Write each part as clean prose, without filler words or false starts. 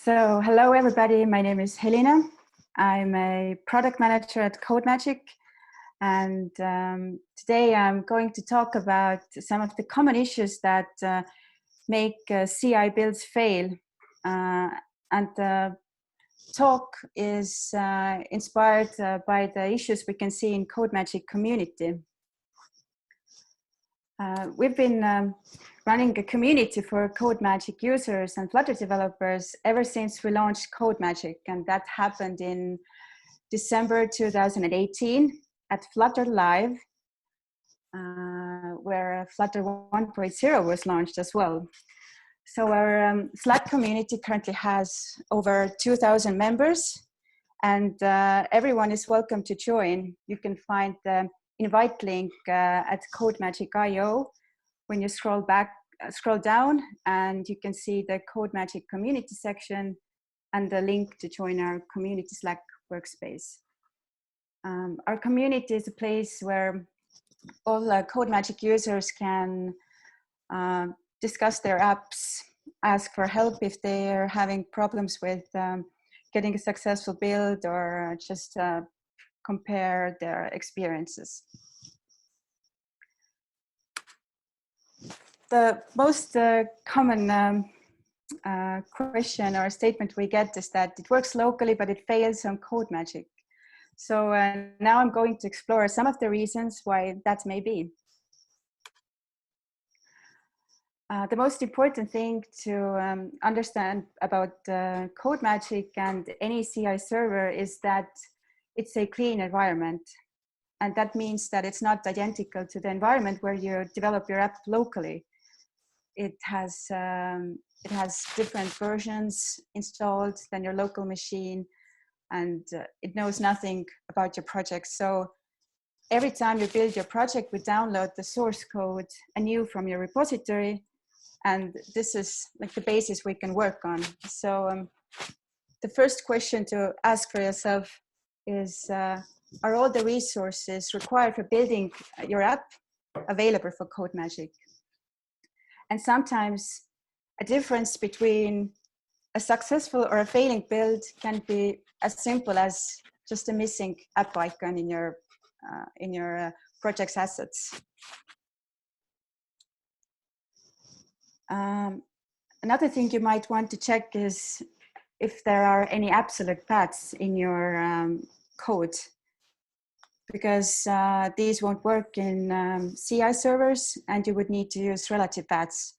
So hello everybody, my name is Helina. I'm a product manager at Codemagic, and today I'm going to talk about some of the common issues that make CI builds fail. And the talk is inspired by the issues we can see in Codemagic community. We've been running a community for Codemagic users and Flutter developers ever since we launched Codemagic, and that happened in December 2018 at Flutter Live, where Flutter 1.0 was launched as well. So our Slack community currently has over 2,000 members, and everyone is welcome to join. You can find the invite link at Codemagic.io. When you scroll down, and you can see the Codemagic community section and the link to join our community Slack workspace. Our community is a place where all Codemagic users can discuss their apps, ask for help if they are having problems with getting a successful build, or just compare their experiences. The most common question or statement we get is that it works locally, but it fails on Codemagic. So now I'm going to explore some of the reasons why that may be. The most important thing to understand about Codemagic and any CI server is that it's a clean environment. And that means that it's not identical to the environment where you develop your app locally. It has different versions installed than your local machine, and it knows nothing about your project. So every time you build your project, we download the source code anew from your repository, and this is like the basis we can work on. So the first question to ask for yourself is, are all the resources required for building your app available for Codemagic? And sometimes a difference between a successful or a failing build can be as simple as just a missing app icon in your project's assets. Another thing you might want to check is if there are any absolute paths in your code, because these won't work in CI servers, and you would need to use relative paths.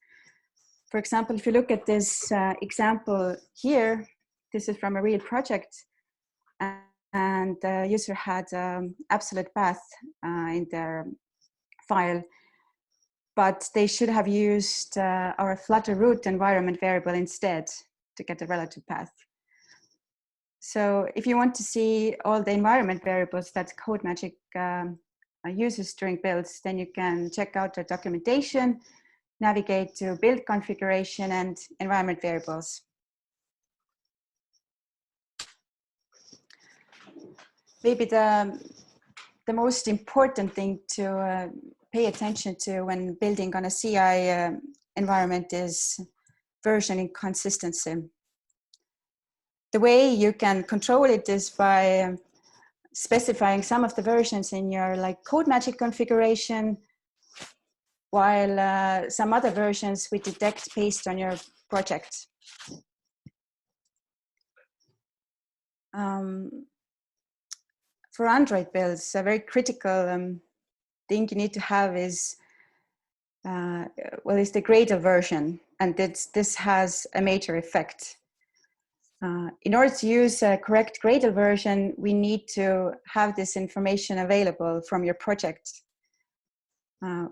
For example, if you look at this example here, this is from a real project, and the user had absolute path in their file, but they should have used our Flutter root environment variable instead to get a relative path. So if you want to see all the environment variables that Codemagic uses during builds, then you can check out the documentation, navigate to build configuration and environment variables. Maybe the most important thing to pay attention to when building on a CI environment is version inconsistency. The way you can control it is by specifying some of the versions in your Codemagic configuration, while some other versions we detect based on your project. For Android builds, a very critical thing you need to have is the Gradle version, and this has a major effect. In order to use a correct Gradle version, we need to have this information available from your project.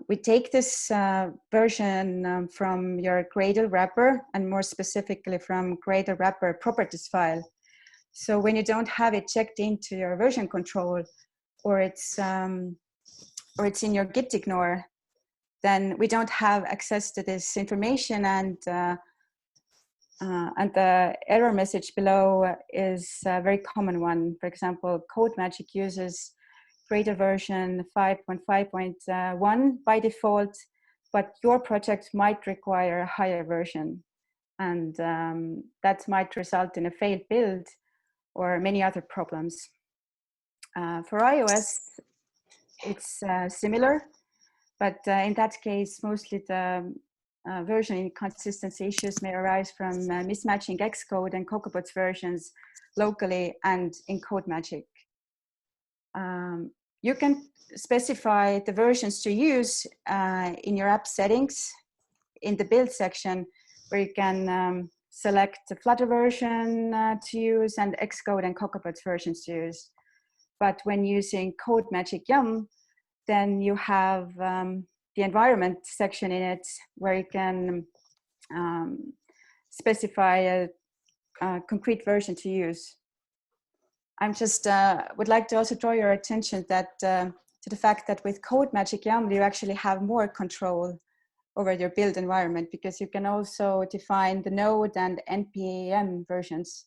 We take this version from your Gradle wrapper, and more specifically from Gradle wrapper properties file. So when you don't have it checked into your version control, or it's in your git ignore, then we don't have access to this information, and the error message below is a very common one. For example, Codemagic uses Gradle version 5.5.1 by default, but your project might require a higher version. and that might result in a failed build or many other problems. For iOS, it's similar, but in that case, mostly the version inconsistency issues may arise from mismatching Xcode and Cocobot's versions locally and in Codemagic. You can specify the versions to use in your app settings in the build section, where you can select the Flutter version to use and Xcode and Cocobot's versions to use. But when using Codemagic Yum, then you have the environment section in it, where you can specify a concrete version to use. I'm just would like to also draw your attention that to the fact that with Codemagic Yum, you actually have more control over your build environment, because you can also define the node and npm versions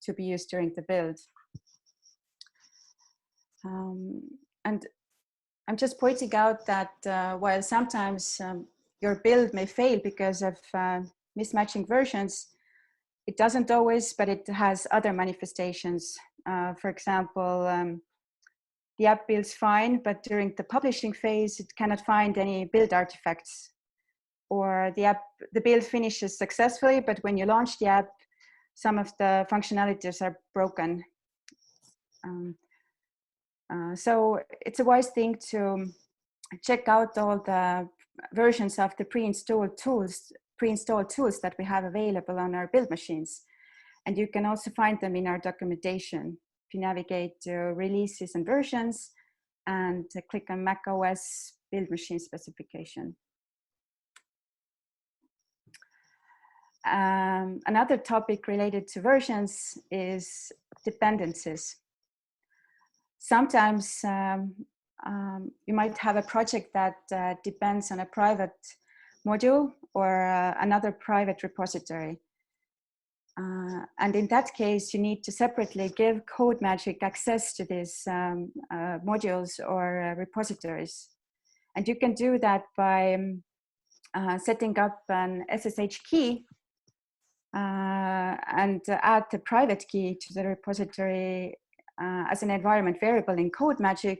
to be used during the build. And I'm just pointing out that while sometimes your build may fail because of mismatching versions, it doesn't always, but it has other manifestations. For example, the app builds fine, but during the publishing phase, it cannot find any build artifacts. Or the build finishes successfully, but when you launch the app, some of the functionalities are broken. So it's a wise thing to check out all the versions of the pre-installed tools that we have available on our build machines. And you can also find them in our documentation. If you navigate to releases and versions and click on macOS build machine specification. Another topic related to versions is dependencies. Sometimes you might have a project that depends on a private module or another private repository. And in that case, you need to separately give Codemagic access to these modules or repositories. And you can do that by setting up an SSH key and add the private key to the repository as an environment variable in Codemagic,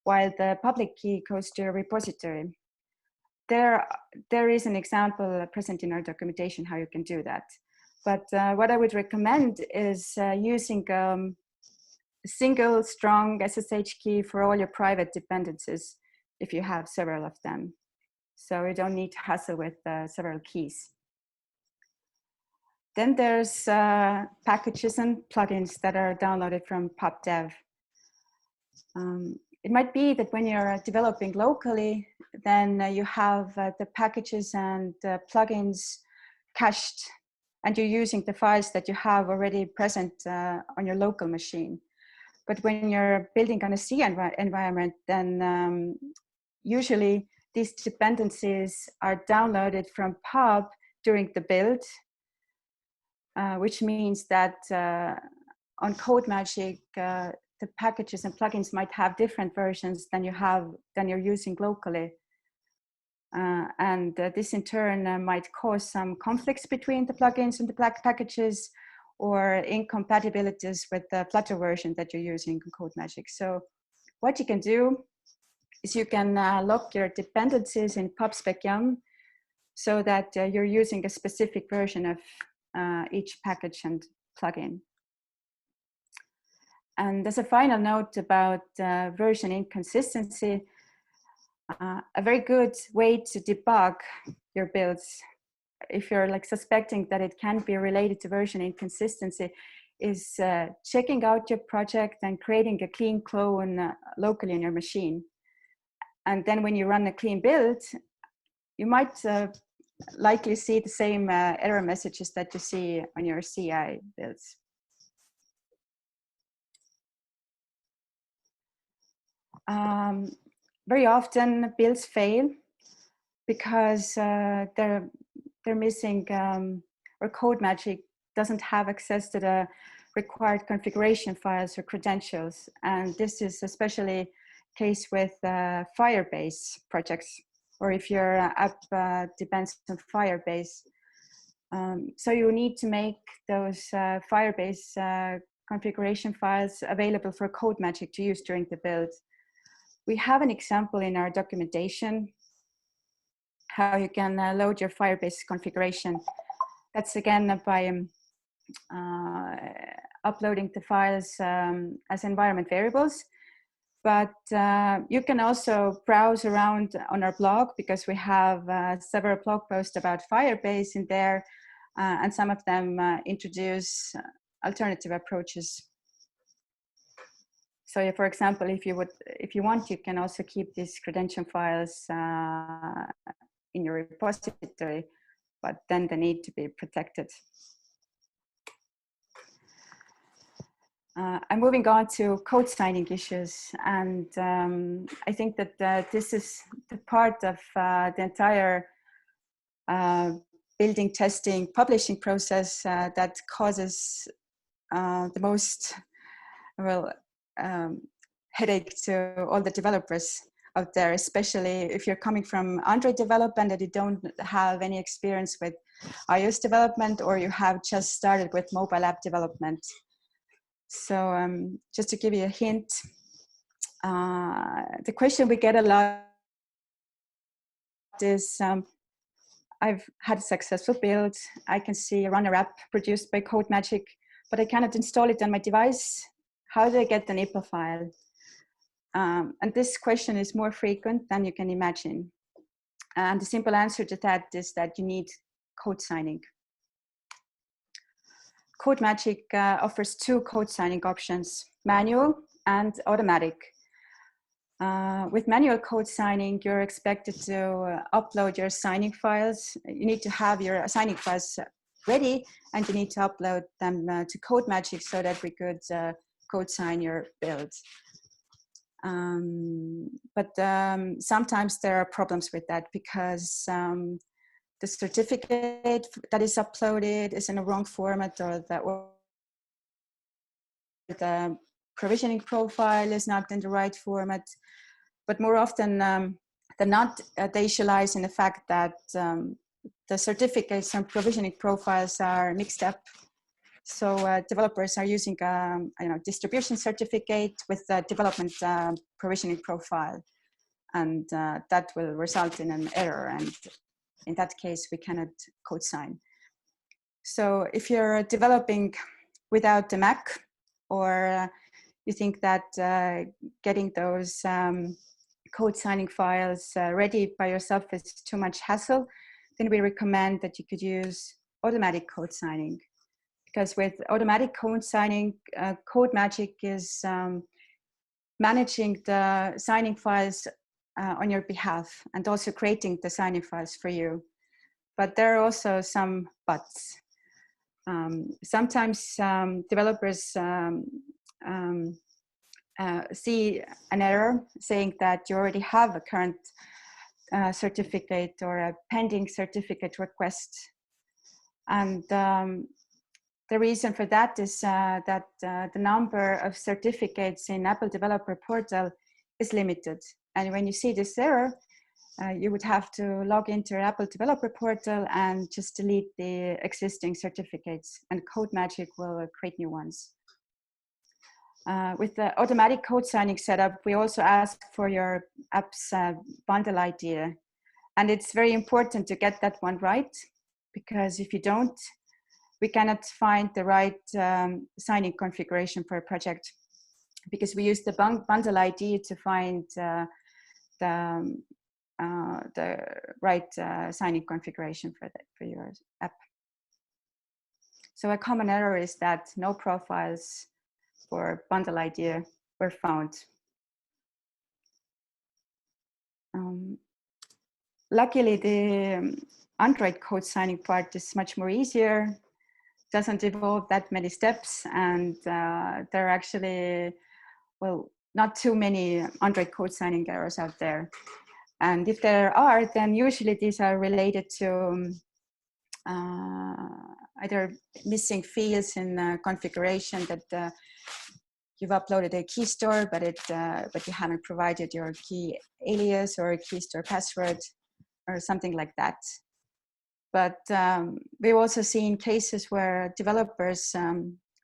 while the public key goes to a repository. There is an example present in our documentation how you can do that. But what I would recommend is using a single strong SSH key for all your private dependencies if you have several of them. So you don't need to hassle with several keys. Then there's packages and plugins that are downloaded from PubDev. It might be that when you're developing locally, then you have the packages and plugins cached, and you're using the files that you have already present on your local machine. But when you're building on a C environment, then usually these dependencies are downloaded from pub during the build, which means that on Codemagic, the packages and plugins might have different versions than you're using locally. And this in turn might cause some conflicts between the plugins and the packages, or incompatibilities with the Flutter version that you're using in Codemagic. So what you can do is you can lock your dependencies in pub/spec-yum so that you're using a specific version of each package and plugin. And as a final note about version inconsistency, a very good way to debug your builds, if you're like suspecting that it can be related to version inconsistency, is checking out your project and creating a clean clone locally on your machine. And then when you run a clean build, you might likely see the same error messages that you see on your CI builds. Very often builds fail because they're missing or Codemagic doesn't have access to the required configuration files or credentials. And this is especially the case with Firebase projects, or if your app depends on Firebase. So you need to make those Firebase configuration files available for Codemagic to use during the build. We have an example in our documentation how you can load your Firebase configuration. That's again by uploading the files as environment variables. But you can also browse around on our blog, because we have several blog posts about Firebase in there, and some of them introduce alternative approaches. So, for example, if you want, you can also keep these credential files in your repository, but then they need to be protected. I'm moving on to code signing issues, and I think that this is the part of the entire building, testing, publishing process that causes the most headache to all the developers out there, especially if you're coming from Android development and you don't have any experience with iOS development, or you have just started with mobile app development. So just to give you a hint, the question we get a lot is, I've had a successful build. I can see a runner app produced by Codemagic, but I cannot install it on my device. How do I get an IPA file? And this question is more frequent than you can imagine. And the simple answer to that is that you need code signing. Codemagic offers two code signing options, manual and automatic. With manual code signing, you're expected to upload your signing files. You need to have your signing files ready, and you need to upload them to Codemagic so that we could code sign your build. But sometimes there are problems with that, because the certificate that is uploaded is in a wrong format, or the provisioning profile is not in the right format. But more often than not, the issue lies in the fact that the certificates and provisioning profiles are mixed up. So developers are using distribution certificate with the development provisioning profile, and that will result in an error. And in that case, we cannot code sign. So if you're developing without a Mac, or you think that getting those code signing files ready by yourself is too much hassle, then we recommend that you could use automatic code signing. Because with automatic code signing, Codemagic is managing the signing files on your behalf, and also creating the signing files for you. But there are also some buts. Sometimes developers see an error saying that you already have a current certificate or a pending certificate request. And the reason for that is that the number of certificates in Apple Developer Portal is limited. And when you see this error, you would have to log into your Apple Developer Portal and just delete the existing certificates, and Codemagic will create new ones. With the automatic code signing setup, we also ask for your app's bundle ID. And it's very important to get that one right, because if you don't, we cannot find the right signing configuration for a project, because we use the bundle ID to find the right signing configuration for your app. So a common error is that no profiles for bundle ID were found. Luckily, the Android code signing part is much more easier, doesn't involve that many steps, and there are actually, well, not too many Android code signing errors out there. And if there are, then usually these are related to either missing fields in configuration, that you've uploaded a key store, but you haven't provided your key alias or key store password or something like that. But we've also seen cases where developers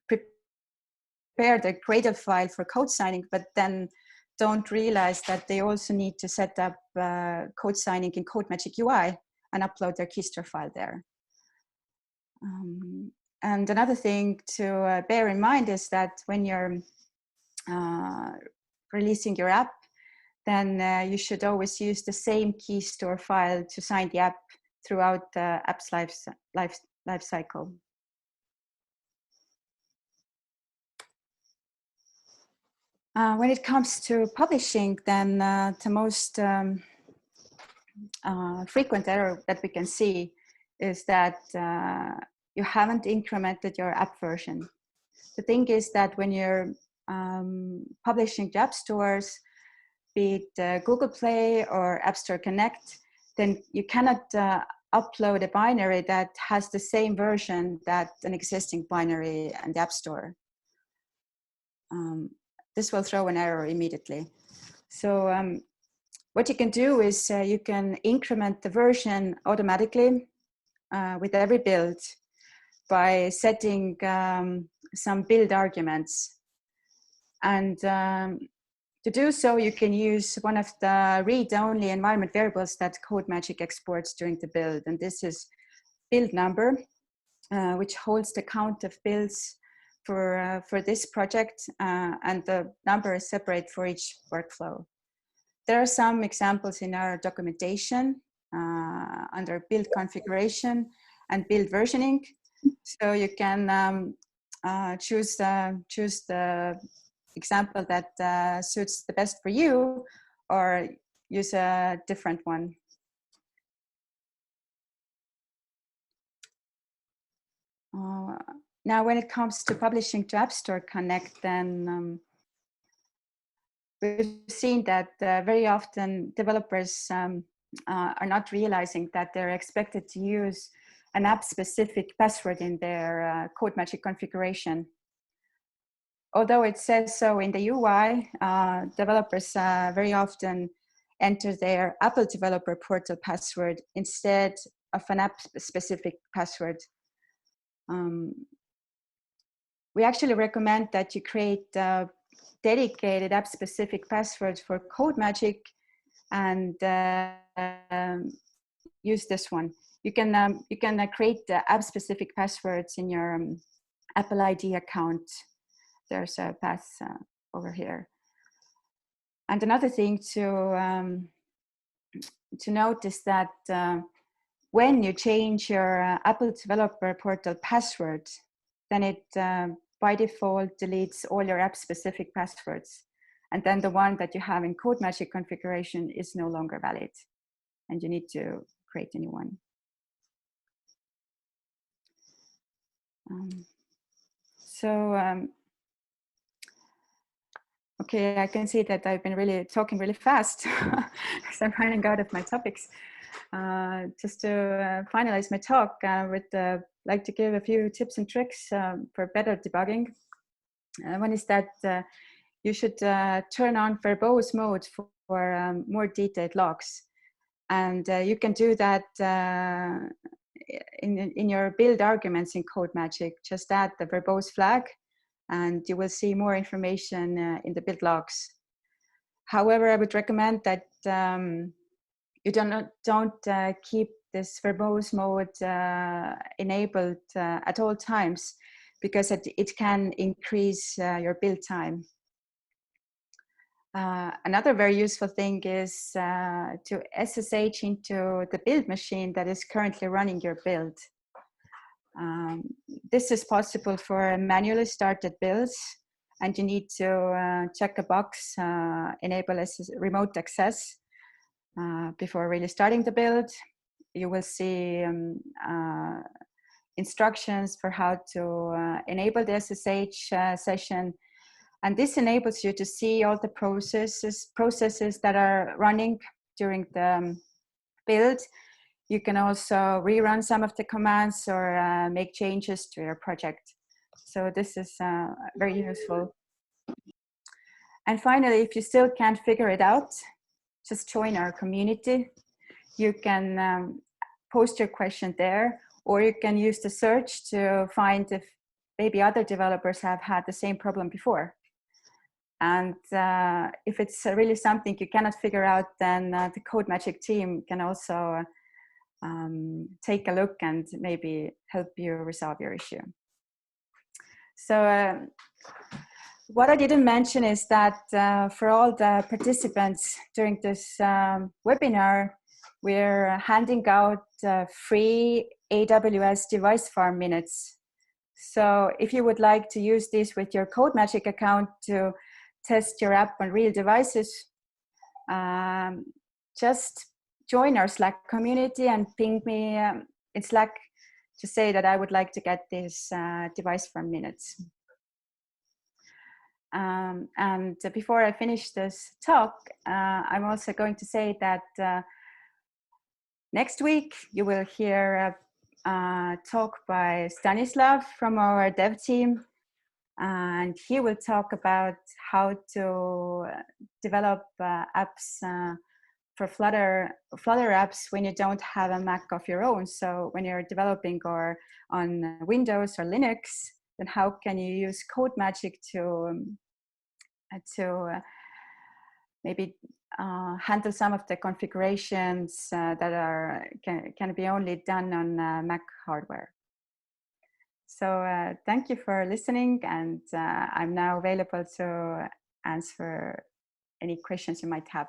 prepare the Gradle file for code signing, but then don't realize that they also need to set up code signing in Codemagic UI and upload their keystore file there. And another thing to bear in mind is that when you're releasing your app, then you should always use the same keystore file to sign the app throughout the app's life cycle. When it comes to publishing, then the most frequent error that we can see is that you haven't incremented your app version. The thing is that when you're publishing to app stores, be it Google Play or App Store Connect, then you cannot upload a binary that has the same version that an existing binary in the App Store. This will throw an error immediately. So what you can do is you can increment the version automatically with every build by setting some build arguments. And to do so, you can use one of the read-only environment variables that Codemagic exports during the build. And this is build number, which holds the count of builds for this project. And the number is separate for each workflow. There are some examples in our documentation under build configuration and build versioning. So you can choose the example that suits the best for you, or use a different one. Now, when it comes to publishing to App Store Connect, then we've seen that very often developers are not realizing that they're expected to use an app-specific password in their Codemagic configuration. Although it says so in the UI, developers very often enter their Apple Developer Portal password instead of an app-specific password. We actually recommend that you create dedicated app-specific passwords for Codemagic and use this one. You can create app-specific passwords in your Apple ID account. There's a path over here. And another thing to note is that when you change your Apple Developer Portal password, then it by default deletes all your app-specific passwords. And then the one that you have in Codemagic configuration is no longer valid, and you need to create a new one. Okay, I can see that I've been talking really fast because I'm running out of my topics. Just to finalize my talk, I would like to give a few tips and tricks for better debugging. One is that you should turn on verbose mode for more detailed logs. And you can do that in your build arguments in Codemagic. Just add the verbose flag, and you will see more information in the build logs. However, I would recommend that you don't keep this verbose mode enabled at all times, because it can increase your build time. Another very useful thing is to SSH into the build machine that is currently running your build. This is possible for manually started builds, and you need to check a box, enable remote access before really starting the build. You will see instructions for how to enable the SSH session. And this enables you to see all the processes that are running during the build. You can also rerun some of the commands or make changes to your project. So this is very useful. And finally, if you still can't figure it out, just join our community. You can post your question there, or you can use the search to find if maybe other developers have had the same problem before. And if it's really something you cannot figure out, then the Codemagic team can also take a look and maybe help you resolve your issue. So what I didn't mention is that for all the participants during this webinar, we're handing out free AWS device farm minutes. So if you would like to use this with your Codemagic account to test your app on real devices, just join our Slack community and ping me in Slack to say that I would like to get these device farm minutes. And before I finish this talk, I'm also going to say that next week you will hear a talk by Stanislav from our dev team, and he will talk about how to develop apps for Flutter apps when you don't have a Mac of your own. So when you're developing or on Windows or Linux, then how can you use Codemagic to maybe handle some of the configurations that can be only done on Mac hardware. So thank you for listening, and I'm now available to answer any questions you might have.